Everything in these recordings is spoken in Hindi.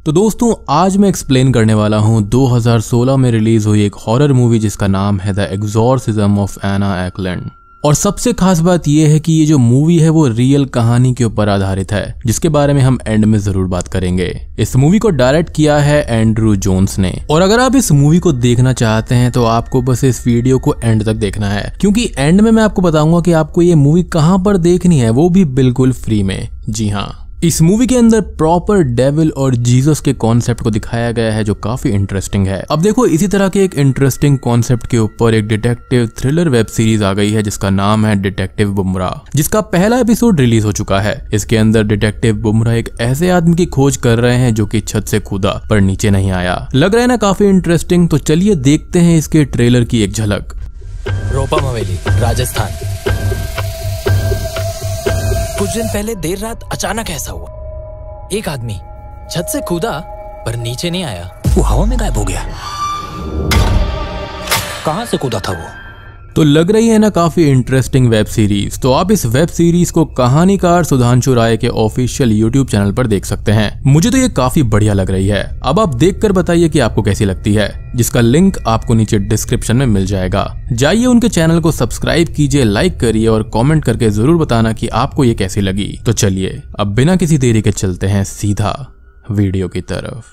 तो दोस्तों आज मैं एक्सप्लेन करने वाला हूँ 2016 में रिलीज हुई एक हॉरर मूवी जिसका नाम है the exorcism of Anna Acland. और सबसे खास बात यह है कि ये जो मूवी है वो रियल कहानी के ऊपर आधारित है, जिसके बारे में हम एंड में जरूर बात करेंगे। इस मूवी को डायरेक्ट किया है एंड्रू जोन्स ने। और अगर आप इस मूवी को देखना चाहते हैं तो आपको बस इस वीडियो को एंड तक देखना है, क्योंकि एंड में मैं आपको बताऊंगा कि आपको ये मूवी कहां पर देखनी है, वो भी बिल्कुल फ्री में। जी हाँ, इस मूवी के अंदर प्रॉपर डेविल और जीसस के कॉन्सेप्ट को दिखाया गया है, जो काफी इंटरेस्टिंग है। अब देखो, इसी तरह के एक इंटरेस्टिंग कॉन्सेप्ट के ऊपर एक डिटेक्टिव थ्रिलर वेब सीरीज आ गई है जिसका नाम है डिटेक्टिव बुमराह, जिसका पहला एपिसोड रिलीज हो चुका है। इसके अंदर डिटेक्टिव बुमराह एक ऐसे आदमी की खोज कर रहे हैं जो कि छत से कूदा पर नीचे नहीं आया। लग रहा है ना काफी इंटरेस्टिंग, तो चलिए देखते हैं इसके ट्रेलर की एक झलक। रोपा मवेली, राजस्थान। कुछ दिन पहले देर रात अचानक ऐसा हुआ, एक आदमी छत से कूदा पर नीचे नहीं आया, वो हवा में गायब हो गया। कहां से कूदा था वो? तो लग रही है ना काफी इंटरेस्टिंग वेब सीरीज। तो आप इस वेब सीरीज को कहानीकार सुधांशु राय के ऑफिशियल यूट्यूब चैनल पर देख सकते हैं। मुझे तो ये काफी बढ़िया लग रही है। अब आप देखकर बताइए कि आपको कैसी लगती है, जिसका लिंक आपको नीचे डिस्क्रिप्शन में मिल जाएगा। जाइए उनके चैनल को सब्सक्राइब कीजिए, लाइक करिए और कॉमेंट करके जरूर बताना कि आपको ये कैसी लगी। तो चलिए अब बिना किसी देरी के चलते हैं सीधा वीडियो की तरफ।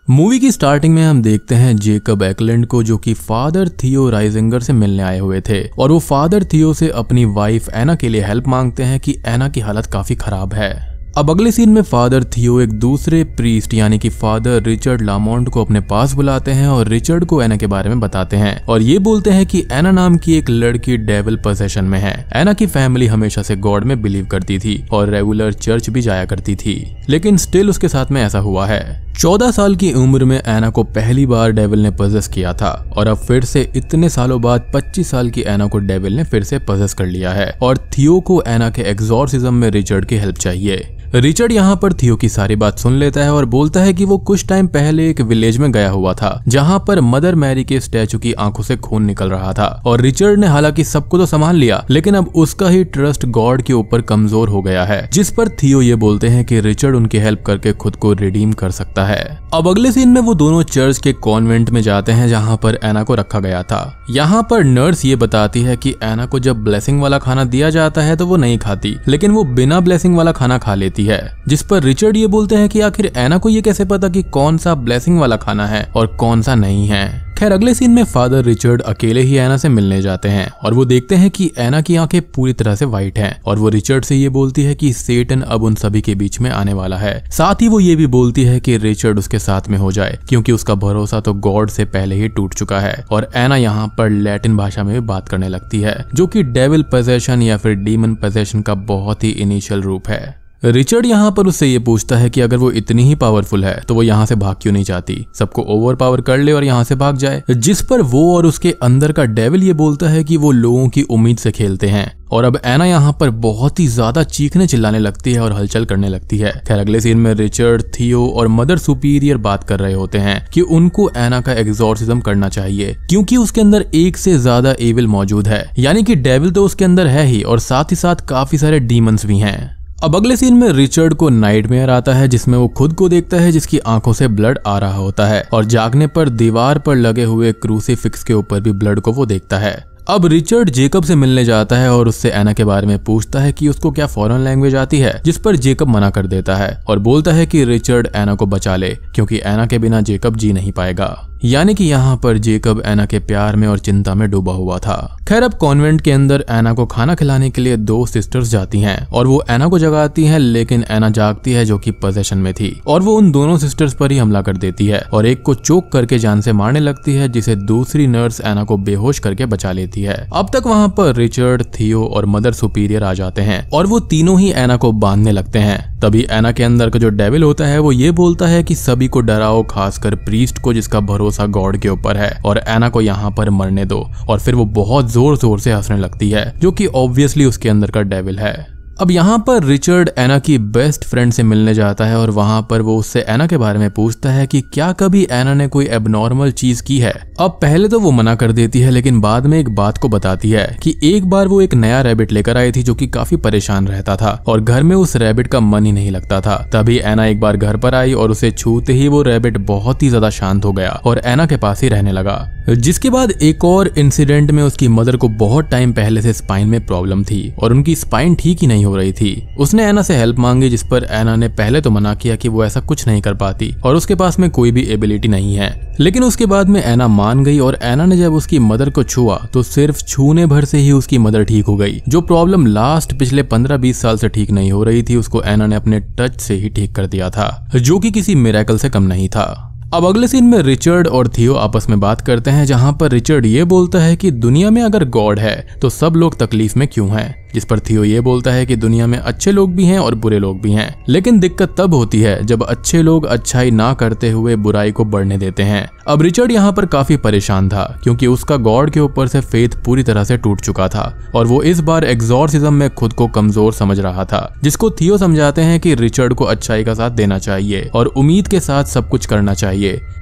मूवी की स्टार्टिंग में हम देखते हैं जेकब एक्लैंड को, जो कि फादर थियो राइजिंगर से मिलने आए हुए थे। और वो फादर थियो से अपनी वाइफ एना के लिए हेल्प मांगते हैं कि एना की हालत काफी खराब है। अब अगले सीन में फादर थियो एक दूसरे प्रीस्ट यानी कि फादर रिचर्ड लामोंट को अपने पास बुलाते हैं और रिचर्ड को एना के बारे में बताते हैं और ये बोलते हैं कि एना नाम की एक लड़की डेविल पोजेशन में है। एना की फैमिली हमेशा से गॉड में बिलीव करती थी और रेगुलर चर्च भी जाया करती थी, लेकिन स्टिल उसके साथ में ऐसा हुआ है। 14 साल की उम्र में एना को पहली बार डेविल ने पजेस किया था और अब फिर से इतने सालों बाद 25 साल की एना को डेविल ने फिर से पजेस कर लिया है और थियो को एना के एग्जॉर्सिज्म में रिचर्ड की हेल्प चाहिए। रिचर्ड यहाँ पर थियो की सारी बात सुन लेता है और बोलता है कि वो कुछ टाइम पहले एक विलेज में गया हुआ था जहाँ पर मदर मैरी के स्टैचू की आंखों से खून निकल रहा था। और रिचर्ड ने हालांकि सबको तो संभाल लिया, लेकिन अब उसका ही ट्रस्ट गॉड के ऊपर कमजोर हो गया है, जिस पर थियो ये बोलते हैं कि रिचर्ड उनकी हेल्प करके खुद को रिडीम कर सकता है। अब अगले सीन में वो दोनों चर्च के कॉन्वेंट में जाते हैं जहाँ पर एना को रखा गया था। यहाँ पर नर्स ये बताती है कि एना को जब ब्लेसिंग वाला खाना दिया जाता है तो वो नहीं खाती, लेकिन वो बिना ब्लेसिंग वाला खाना खा लेती है। जिस पर रिचर्ड ये बोलते हैं कि आखिर एना को ये कैसे पता कि कौन सा ब्लेसिंग वाला खाना है और कौन सा नहीं है। खैर, अगले सीन में फादर रिचर्ड अकेले ही एना से मिलने जाते हैं और वो देखते हैं कि एना की आंखें पूरी तरह से वाइट हैं और वो रिचर्ड से ये बोलती है कि सेटन अब उन सभी के बीच में आने वाला है। साथ ही वो ये भी बोलती है कि रिचर्ड उसके साथ में हो जाए, क्योंकि उसका भरोसा तो गॉड से पहले ही टूट चुका है। और एना यहाँ पर लैटिन भाषा में भी बात करने लगती है, जो कि डेविल पोजेशन या फिर डीमन पोजेशन का बहुत ही इनिशियल रूप है। रिचर्ड यहाँ पर उससे ये पूछता है कि अगर वो इतनी ही पावरफुल है तो वो यहाँ से भाग क्यों नहीं जाती, सबको ओवर पावर कर ले और यहाँ से भाग जाए। जिस पर वो और उसके अंदर का डेविल ये बोलता है कि वो लोगों की उम्मीद से खेलते हैं। और अब एना यहाँ पर बहुत ही ज्यादा चीखने चिल्लाने लगती है और हलचल करने लगती है। खैर, अगले सीन में रिचर्ड, थियो और मदर सुपीरियर बात कर रहे होते हैं कि उनको एना का एग्जॉर्सिज्म करना चाहिए, क्योंकि उसके अंदर एक से ज्यादा एविल मौजूद है, यानी कि डेविल तो उसके अंदर है ही और साथ ही साथ काफी सारे डीमंस भी हैं। अब अगले सीन में रिचर्ड को नाइटमेयर आता है, जिसमें वो खुद को देखता है जिसकी आंखों से ब्लड आ रहा होता है और जागने पर दीवार पर लगे हुए क्रूसीफिक्स के ऊपर भी ब्लड को वो देखता है। अब रिचर्ड जेकब से मिलने जाता है और उससे एना के बारे में पूछता है कि उसको क्या फॉरेन लैंग्वेज आती है, जिस पर जेकब मना कर देता है और बोलता है कि रिचर्ड एना को बचा ले, क्योंकि एना के बिना जेकब जी नहीं पाएगा। यानी कि यहाँ पर जेकब एना के प्यार में और चिंता में डूबा हुआ था। खैर, अब कॉन्वेंट के अंदर एना को खाना खिलाने के लिए 2 सिस्टर्स जाती हैं और वो एना को जगाती हैं, लेकिन एना जागती है जो कि पोजेशन में थी और वो उन दोनों सिस्टर्स पर ही हमला कर देती है और एक को चोक करके जान से मारने लगती है, जिसे दूसरी नर्स एना को बेहोश करके बचा लेती है। अब तक वहाँ पर रिचर्ड, थियो और मदर सुपीरियर आ जाते हैं और वो तीनों ही एना को बांधने लगते हैं। तभी एना के अंदर का जो डेविल होता है वो ये बोलता है कि सभी को डराओ, खासकर प्रीस्ट को जिसका भरोसा गॉड के ऊपर है, और एना को यहाँ पर मरने दो। और फिर वो बहुत जोर जोर से हंसने लगती है, जो कि ऑब्वियसली उसके अंदर का डेविल है। अब यहाँ पर रिचर्ड एना की बेस्ट फ्रेंड से मिलने जाता है और वहां पर वो उससे एना के बारे में पूछता है कि क्या कभी एना ने कोई एबनॉर्मल चीज की है। अब पहले तो वो मना कर देती है, लेकिन बाद में एक बात को बताती है कि एक बार वो एक नया रैबिट लेकर आई थी जो कि काफी परेशान रहता था और घर में उस रैबिट का मन ही नहीं लगता था। तभी एना एक बार घर पर आई और उसे छूते ही वो रैबिट बहुत ही ज्यादा शांत हो गया और एना के पास ही रहने लगा। जिसके बाद एक और इंसिडेंट में उसकी मदर को बहुत टाइम पहले से स्पाइन में प्रॉब्लम थी और उनकी स्पाइन ठीक ही नहीं हो रही थी। उसने एना से हेल्प मांगी, जिस पर एना ने पहले तो मना किया कि वो ऐसा कुछ नहीं कर पाती और उसके पास में कोई भी एबिलिटी नहीं है। लेकिन उसके बाद में एना मान गई और एना ने जब उसकी मदर को छुआ तो सिर्फ छूने भर से ही उसकी मदर ठीक हो गई। जो प्रॉब्लम लास्ट पिछले 15-20 साल से ठीक नहीं हो रही थी, उसको एना ने अपने टच से ही ठीक कर दिया था, जो कि किसी मिरेकल से कम नहीं था। अब अगले सीन में रिचर्ड और थियो आपस में बात करते हैं, जहां पर रिचर्ड ये बोलता है कि दुनिया में अगर गॉड है तो सब लोग तकलीफ में क्यों हैं, जिस पर थियो ये बोलता है कि दुनिया में अच्छे लोग भी हैं और बुरे लोग भी हैं, लेकिन दिक्कत तब होती है जब अच्छे लोग अच्छाई ना करते हुए बुराई को बढ़ने देते हैं। अब रिचर्ड यहाँ पर काफी परेशान था क्योंकि उसका गॉड के ऊपर से फेथ पूरी तरह से टूट चुका था और वो इस बार एग्जॉर्सिज्म में खुद को कमजोर समझ रहा था, जिसको थियो समझाते हैं कि रिचर्ड को अच्छाई का साथ देना चाहिए और उम्मीद के साथ सब कुछ करना चाहिए,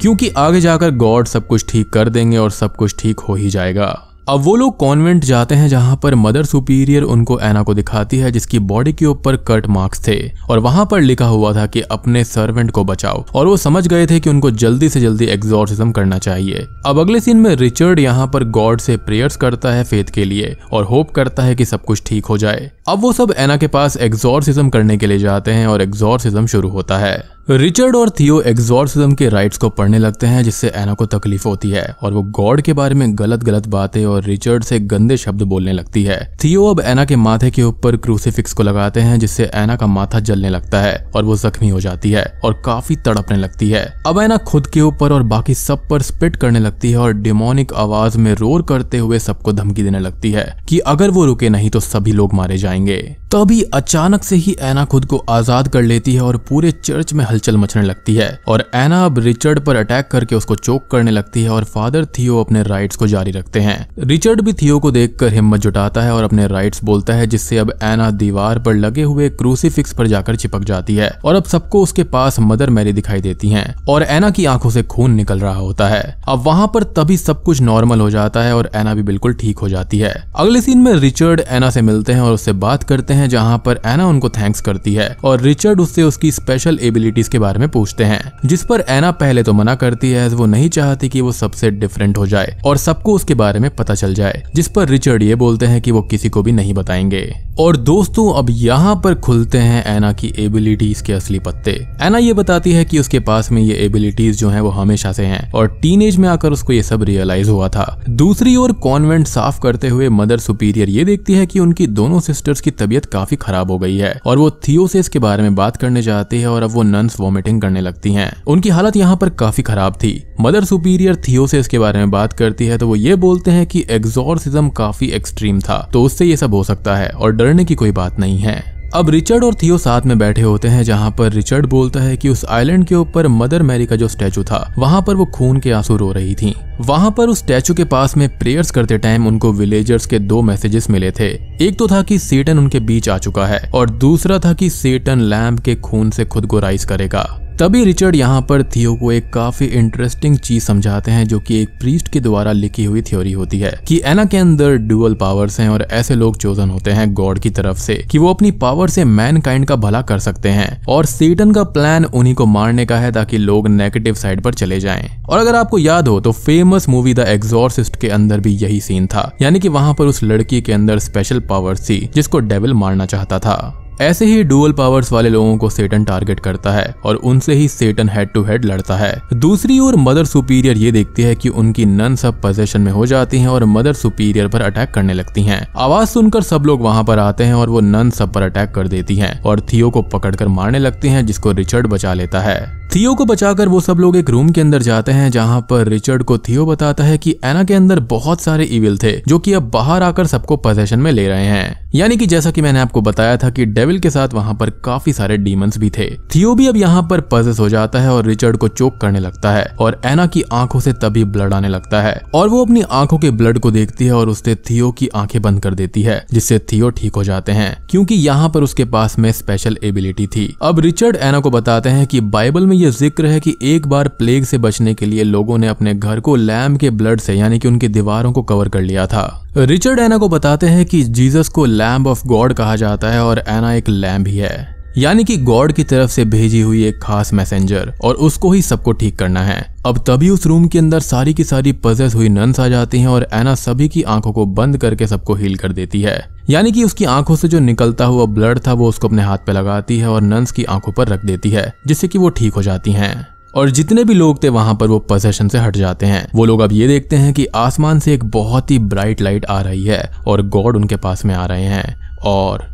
क्योंकि आगे जाकर गॉड सब कुछ ठीक कर देंगे और सब कुछ ठीक हो ही जाएगा। अब वो लोग कॉन्वेंट जाते हैं, जहां पर मदर सुपीरियर उनको एना को दिखाती है जिसकी बॉडी के ऊपर कट मार्क्स थे और वहां पर लिखा हुआ था कि अपने सर्वेंट को बचाओ, और वो समझ गए थे कि उनको जल्दी से जल्दी एग्जॉर्सिज्म करना चाहिए। अब अगले सीन में रिचर्ड यहाँ पर गॉड से प्रेयर्स करता है फेथ के लिए और होप करता है कि सब कुछ ठीक हो जाए। अब वो सब एना के पास एग्जॉर्सिज्म करने के लिए जाते हैं और एग्जॉर्सिज्म शुरू होता है। रिचर्ड और थियो एग्जॉर्सिज्म के राइट्स को पढ़ने लगते हैं, जिससे एना को तकलीफ होती है और वो गॉड के बारे में गलत गलत बातें और रिचर्ड से गंदे शब्द बोलने लगती है। थियो अब एना के माथे के ऊपर क्रूसीफिक्स को लगाते हैं, जिससे एना का माथा जलने लगता है और वो जख्मी हो जाती है और काफी तड़पने लगती है। अब एना खुद के ऊपर और बाकी सब पर स्पिट करने लगती है और डिमोनिक आवाज में रोर करते हुए सबको धमकी देने लगती है कि अगर वो रुके नहीं तो सभी लोग मारे जाएंगे। तभी अचानक से ही एना खुद को आजाद कर लेती है और पूरे चर्च में हलचल मचने लगती है और एना अब रिचर्ड पर अटैक करके उसको चोक करने लगती है और फादर थियो अपने राइट्स को जारी रखते हैं। रिचर्ड भी थियो को देखकर हिम्मत जुटाता है और अपने राइट्स बोलता है, जिससे अब एना दीवार पर लगे हुए क्रूसीफिक्स पर जाकर चिपक जाती है और अब सबको उसके पास मदर मैरी दिखाई देती हैं और एना की आंखों से खून निकल रहा होता है। अब वहां पर तभी सब कुछ नॉर्मल हो जाता है और एना भी बिल्कुल ठीक हो जाती है। अगले सीन में रिचर्ड एना से मिलते हैं और उससे बात करते हैं, जहां पर एना उनको थैंक्स करती है और रिचर्ड उससे उसकी स्पेशल एबिलिटीज के बारे में पूछते हैं, जिस पर एना पहले तो मना करती है, वो नहीं चाहती कि वो सबसे डिफरेंट हो जाए और सबको उसके बारे में पता चल जाए, जिस पर रिचर्ड ये बोलते हैं कि वो किसी को भी नहीं बताएंगे। और दोस्तों अब यहाँ पर खुलते हैं एना की एबिलिटीज के असली पत्ते। एना ये बताती है कि उसके पास में ये एबिलिटीज जो हैं वो हमेशा से हैं और टीनेज में आकर उसको ये सब रियलाइज हुआ था। दूसरी ओर कॉन्वेंट साफ करते हुए मदर सुपीरियर ये देखती है कि उनकी दोनों सिस्टर्स की तबीयत काफी खराब हो गई है और वो थियो से इसके बारे में बात करने जाती है और अब वो नन्स वॉमिटिंग करने लगती हैं। उनकी हालत यहाँ पर काफी खराब थी। मदर सुपीरियर थियो से इसके बारे में बात करती है तो वो ये बोलते हैं कि एग्जॉर्सिज्म काफी एक्सट्रीम था, तो उससे ये सब हो सकता है और डरने की कोई बात नहीं है। अब रिचर्ड और थियो साथ में बैठे होते हैं, जहां पर रिचर्ड बोलता है कि उस आइलैंड के ऊपर मदर मैरी का जो स्टैचू था वहां पर वो खून के आंसू रो रही थी। वहां पर उस स्टैचू के पास में प्रेयर्स करते टाइम उनको विलेजर्स के 2 मैसेजेस मिले थे। एक तो था कि सेटन उनके बीच आ चुका है और दूसरा था कि सेटन लैम्प के खून से खुद को राइज करेगा। तभी रिचर्ड यहाँ पर थियो को एक काफी इंटरेस्टिंग चीज समझाते हैं, जो कि एक प्रीस्ट के द्वारा लिखी हुई थ्योरी होती है कि एना के अंदर डुअल पावर्स हैं और ऐसे लोग चोजन होते हैं गॉड की तरफ से कि वो अपनी पावर से मैनकाइंड का भला कर सकते हैं और सेटन का प्लान उन्हीं को मारने का है ताकि लोग नेगेटिव साइड पर चले जाएं। और अगर आपको याद हो तो फेमस मूवी द एग्जॉर्सिस्ट के अंदर भी यही सीन था, यानी कि वहां पर उस लड़की के अंदर स्पेशल पावर्स थी जिसको डेविल मारना चाहता था। ऐसे ही डुअल पावर्स वाले लोगों को सेटन टारगेट करता है और उनसे ही सेटन हेड टू हेड लड़ता है। दूसरी ओर मदर सुपीरियर ये देखती है कि उनकी नन सब पोजेशन में हो जाती हैं और मदर सुपीरियर पर अटैक करने लगती हैं। आवाज सुनकर सब लोग वहां पर आते हैं और वो नन सब पर अटैक कर देती हैं और थियो को पकड़कर मारने लगती हैं, जिसको रिचर्ड बचा लेता है। थियो को बचाकर वो सब लोग एक रूम के अंदर जाते हैं, जहां पर रिचर्ड को थियो बताता है कि एना के अंदर बहुत सारे इविल थे जो कि अब बाहर आकर सबको पोजेशन में ले रहे हैं। यानी कि जैसा कि मैंने आपको बताया था कि डेविल के साथ वहां पर काफी सारे डीमंस भी थे। थियो भी अब यहाँ पर पजेस हो जाता है और रिचर्ड को चोक करने लगता है और एना की आंखों से तभी ब्लड आने लगता है और वो अपनी आंखों के ब्लड को देखती है और उससे थियो की आंखें बंद कर देती है, जिससे थियो ठीक हो जाते हैं क्योंकि यहाँ पर उसके पास में स्पेशल एबिलिटी थी। अब रिचर्ड एना को बताते हैं कि बाइबल में ये जिक्र है कि एक बार प्लेग से बचने के लिए लोगों ने अपने घर को लैम्ब के ब्लड से यानी कि उनकी दीवारों को कवर कर लिया था। रिचर्ड एना को बताते हैं कि जीसस को लैम्ब ऑफ गॉड कहा जाता है और एना एक लैम्ब ही है, यानी कि गॉड की तरफ से भेजी हुई एक खास मैसेंजर, और उसको ही सबको ठीक करना है। अब तभी उस रूम के अंदर सारी की सारी पजेस हुई नन्स आ जाती हैं और एना सभी की आंखों को बंद करके सबको हील कर देती है, यानी कि उसकी आंखों से जो निकलता हुआ ब्लड था वो उसको अपने हाथ पे लगाती है और नन्स की आंखों पर रख देती है, जिससे कि वो ठीक हो जाती हैं। और जितने भी लोग थे वहां पर वो पोजेशन से हट जाते हैं। वो लोग अब ये देखते हैं कि आसमान से एक बहुत ही ब्राइट लाइट आ रही है और गॉड उनके पास में आ रहे हैं और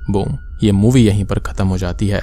बूम, ये मूवी यहीं पर खत्म हो जाती है।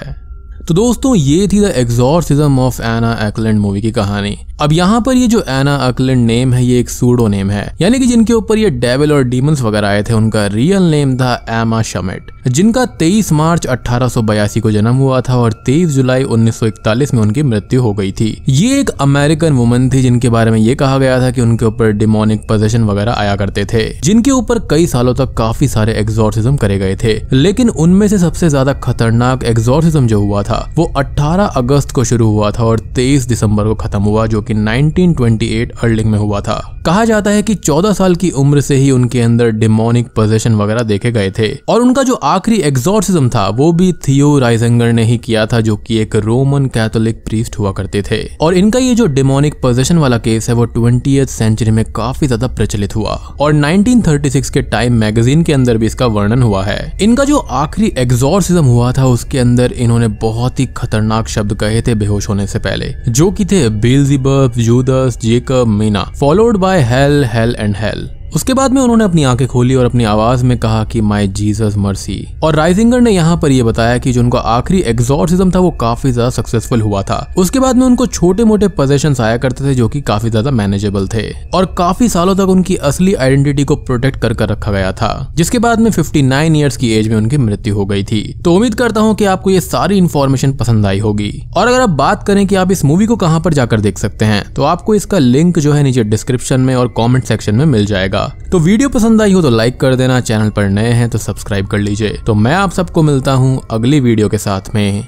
तो दोस्तों ये थी the exorcism of Anna Ecklund movie की कहानी। अब यहाँ पर ये जो एना अकलैंड नेम है ये एक सूडो नेम है, यानी कि जिनके ऊपर ये डेविल और डीमंस वगैरह आए थे उनका रियल नेम था एमा शमिट, जिनका 23 मार्च 1882 को जन्म हुआ था और 23 जुलाई 1941 में उनकी मृत्यु हो गई थी। ये एक अमेरिकन वुमन थी जिनके बारे में ये कहा गया था कि उनके ऊपर डिमोनिक पोजेशन वगैरह आया करते थे, जिनके ऊपर कई सालों तक काफी सारे एग्जॉर्सिज्म करे गए थे, लेकिन उनमें से सबसे ज्यादा खतरनाक एग्जॉर्सिज्म जो हुआ था वो 18 अगस्त को शुरू हुआ था और 23 दिसंबर को खत्म हुआ, जो कि 1928 अर्लिंग में हुआ था। कहा जाता है कि 14 साल की उम्र से ही उनके अंदर डिमोनिक पोजेशन वगैरह देखे गए थे और उनका जो आखिरी एग्जॉर्सिज्म था वो भी थियो राइजिंगर ने ही किया था, जो कि एक रोमन कैथोलिक प्रीस्ट हुआ करते थे। और इनका ये जो डिमोनिक पोजेशन वाला केस है वो 20th सेंचुरी में काफी ज्यादा प्रचलित हुआ और 1936 के टाइम मैगजीन के अंदर भी इसका वर्णन हुआ है। इनका जो आखिरी एग्जॉर्सिज्म हुआ था उसके अंदर इन्होंने बहुत ही खतरनाक शब्द कहे थे बेहोश होने से पहले, जो कि थे Beelzebub, Judas, Jacob, Mina, followed by hell, hell and hell. उसके बाद में उन्होंने अपनी आंखें खोली और अपनी आवाज में कहा कि माय जीसस मर्सी। और राइजिंगर ने यहाँ पर यह बताया कि जो उनका आखिरी एग्जॉर्सिज्म था वो काफी ज्यादा सक्सेसफुल हुआ था। उसके बाद में उनको छोटे मोटे पोजेशंस आया करते थे जो कि काफी ज्यादा मैनेजेबल थे और काफी सालों तक उनकी असली आइडेंटिटी को प्रोटेक्ट कर रखा गया था, जिसके बाद में 59 ईयर्स की एज में उनकी मृत्यु हो गई थी। तो उम्मीद करता हूँ कि आपको ये सारी इन्फॉर्मेशन पसंद आई होगी। और अगर आप बात करें कि आप इस मूवी को कहाँ पर जाकर देख सकते हैं, तो आपको इसका लिंक जो है नीचे डिस्क्रिप्शन में और कॉमेंट सेक्शन में मिल जाएगा। तो वीडियो पसंद आई हो तो लाइक कर देना, चैनल पर नए हैं तो सब्सक्राइब कर लीजिए। तो मैं आप सबको मिलता हूं अगली वीडियो के साथ में,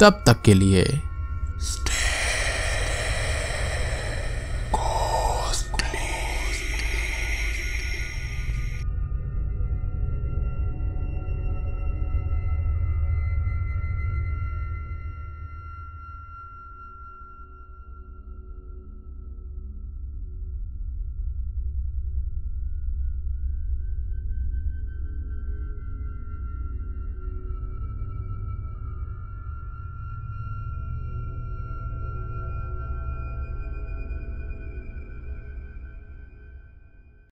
तब तक के लिए